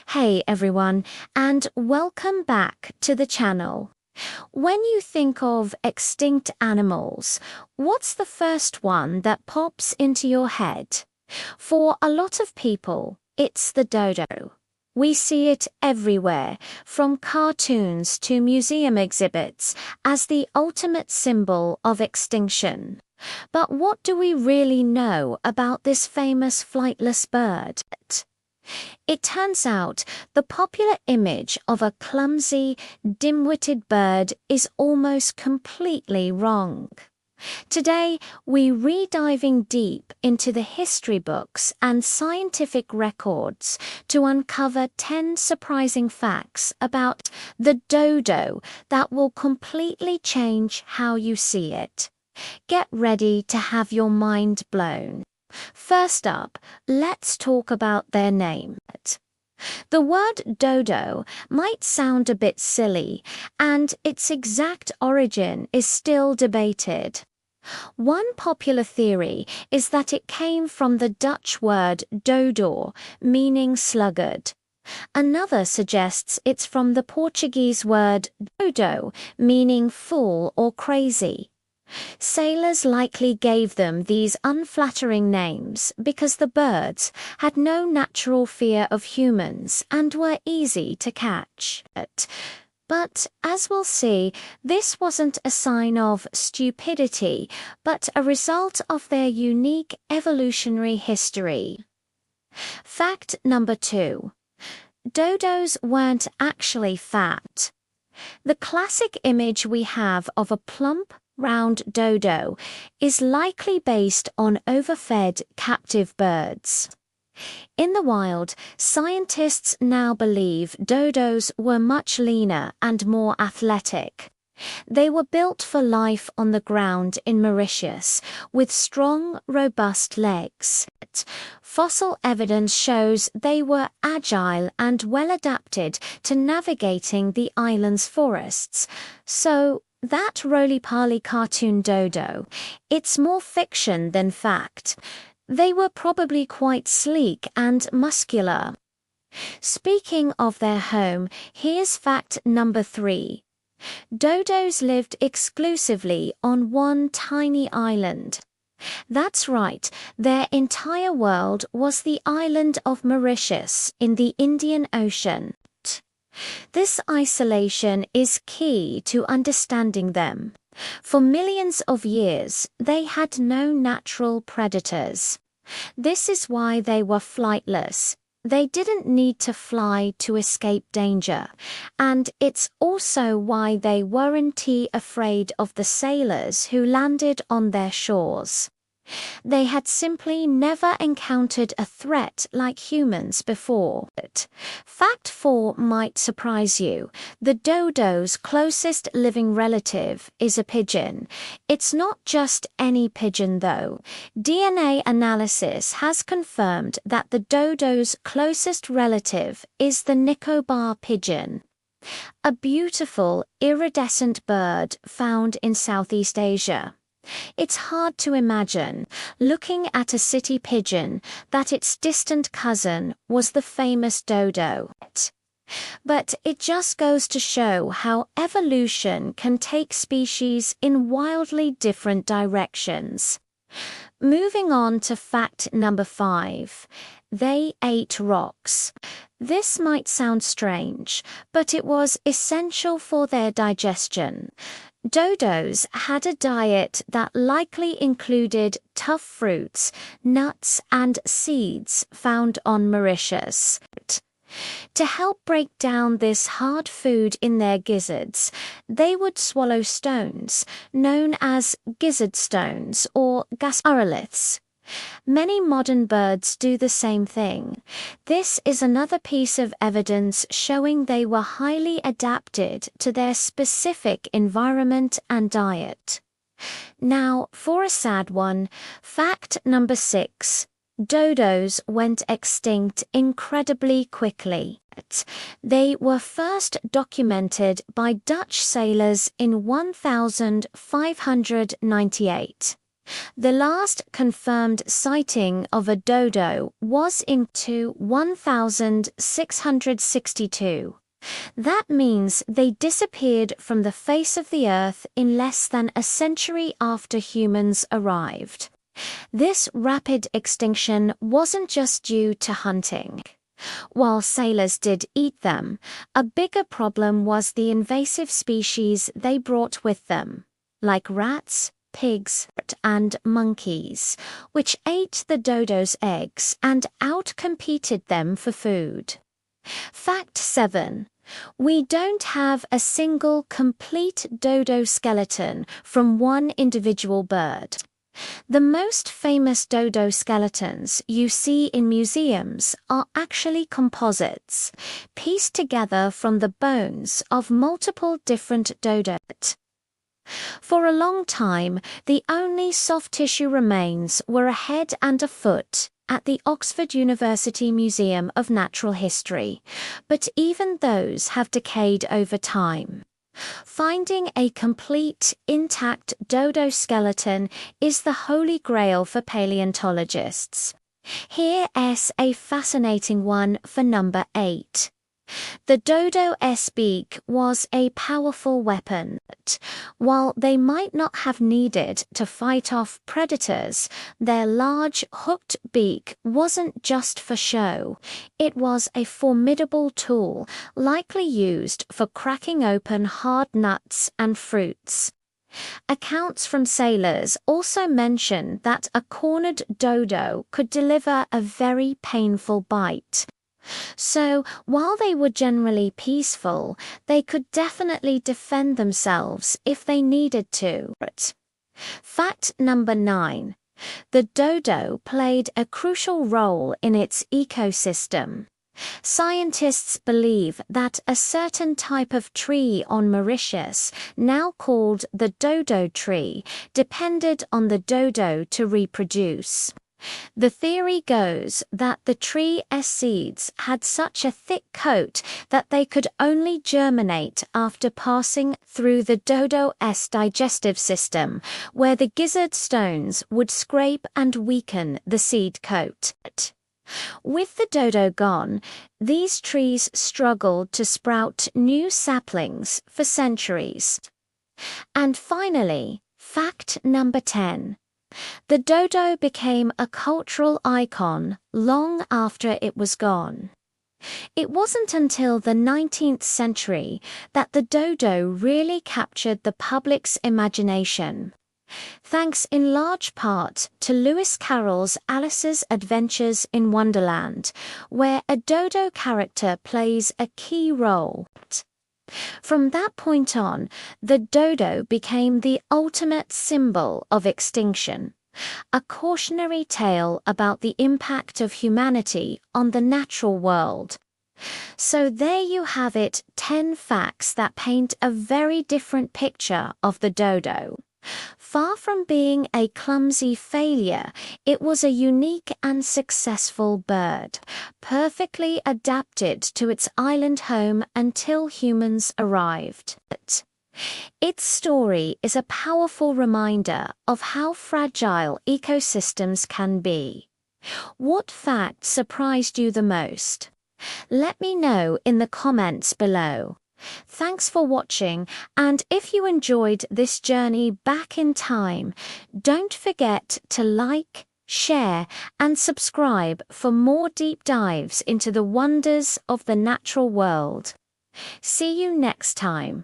Hey everyone, and welcome back to the channel. When you think of extinct animals, what's the first one that pops into your head? For a lot of people, it's the dodo. We see it everywhere, from cartoons to museum exhibits, as the ultimate symbol of extinction. But what do we really know about this famous flightless bird? It turns out the popular image of a clumsy, dim-witted bird is almost completely wrong. Today, we're diving deep into the history books and scientific records to uncover 10 surprising facts about the dodo that will completely change how you see it. Get ready to have your mind blown. First up, let's talk about their name. The word dodo might sound a bit silly, and its exact origin is still debated. One popular theory is that it came from the Dutch word dodor, meaning sluggard. Another suggests it's from the Portuguese word dodo, meaning fool or crazy. Sailors likely gave them these unflattering names because the birds had no natural fear of humans and were easy to catch. But, as we'll see, this wasn't a sign of stupidity, but a result of their unique evolutionary history. Fact number 2. Dodos weren't actually fat. The classic image we have of a plump, round dodo is likely based on overfed captive birds. In the wild, scientists now believe dodos were much leaner and more athletic. They were built for life on the ground in Mauritius, with strong, robust legs. Fossil evidence shows they were agile and well adapted to navigating the island's forests. So, that roly-poly cartoon dodo, it's more fiction than fact. They were probably quite sleek and muscular. Speaking of their home, here's fact number 3. Dodos lived exclusively on one tiny island. That's right, their entire world was the island of Mauritius in the Indian Ocean. This isolation is key to understanding them. For millions of years, they had no natural predators. This is why they were flightless. They didn't need to fly to escape danger. And it's also why they weren't afraid of the sailors who landed on their shores. They had simply never encountered a threat like humans before. Fact 4 might surprise you. The dodo's closest living relative is a pigeon. It's not just any pigeon though. DNA analysis has confirmed that the dodo's closest relative is the Nicobar pigeon, a beautiful, iridescent bird found in Southeast Asia. It's hard to imagine, looking at a city pigeon, that its distant cousin was the famous dodo. But it just goes to show how evolution can take species in wildly different directions. Moving on to fact number 5. They ate rocks. This might sound strange, but it was essential for their digestion. Dodos had a diet that likely included tough fruits, nuts, and seeds found on Mauritius. To help break down this hard food in their gizzards, they would swallow stones, known as gizzard stones or gastroliths. Many modern birds do the same thing. This is another piece of evidence showing they were highly adapted to their specific environment and diet. Now, for a sad one, fact number 6. Dodos went extinct incredibly quickly. They were first documented by Dutch sailors in 1598. The last confirmed sighting of a dodo was in 1662. That means they disappeared from the face of the earth in less than a century after humans arrived. This rapid extinction wasn't just due to hunting. While sailors did eat them, a bigger problem was the invasive species they brought with them, like rats, pigs, and monkeys, which ate the dodo's eggs and outcompeted them for food. Fact 7. We don't have a single complete dodo skeleton from one individual bird. The most famous dodo skeletons you see in museums are actually composites, pieced together from the bones of multiple different dodos. For a long time, the only soft tissue remains were a head and a foot at the Oxford University Museum of Natural History, but even those have decayed over time. Finding a complete, intact dodo skeleton is the holy grail for paleontologists. Here's a fascinating one for number 8. The dodo's beak was a powerful weapon. While they might not have needed to fight off predators, their large, hooked beak wasn't just for show. It was a formidable tool, likely used for cracking open hard nuts and fruits. Accounts from sailors also mention that a cornered dodo could deliver a very painful bite. So, while they were generally peaceful, they could definitely defend themselves if they needed to. Fact number 9. The dodo played a crucial role in its ecosystem. Scientists believe that a certain type of tree on Mauritius, now called the dodo tree, depended on the dodo to reproduce. The theory goes that the tree's seeds had such a thick coat that they could only germinate after passing through the dodo's digestive system, where the gizzard stones would scrape and weaken the seed coat. With the dodo gone, these trees struggled to sprout new saplings for centuries. And finally, fact number 10. The dodo became a cultural icon long after it was gone. It wasn't until the 19th century that the dodo really captured the public's imagination. Thanks in large part to Lewis Carroll's Alice's Adventures in Wonderland, where a dodo character plays a key role. From that point on, the dodo became the ultimate symbol of extinction, a cautionary tale about the impact of humanity on the natural world. So there you have it, 10 facts that paint a very different picture of the dodo. Far from being a clumsy failure, it was a unique and successful bird, perfectly adapted to its island home until humans arrived. Its story is a powerful reminder of how fragile ecosystems can be. What fact surprised you the most? Let me know in the comments below. Thanks for watching, and if you enjoyed this journey back in time, don't forget to like, share, and subscribe for more deep dives into the wonders of the natural world. See you next time.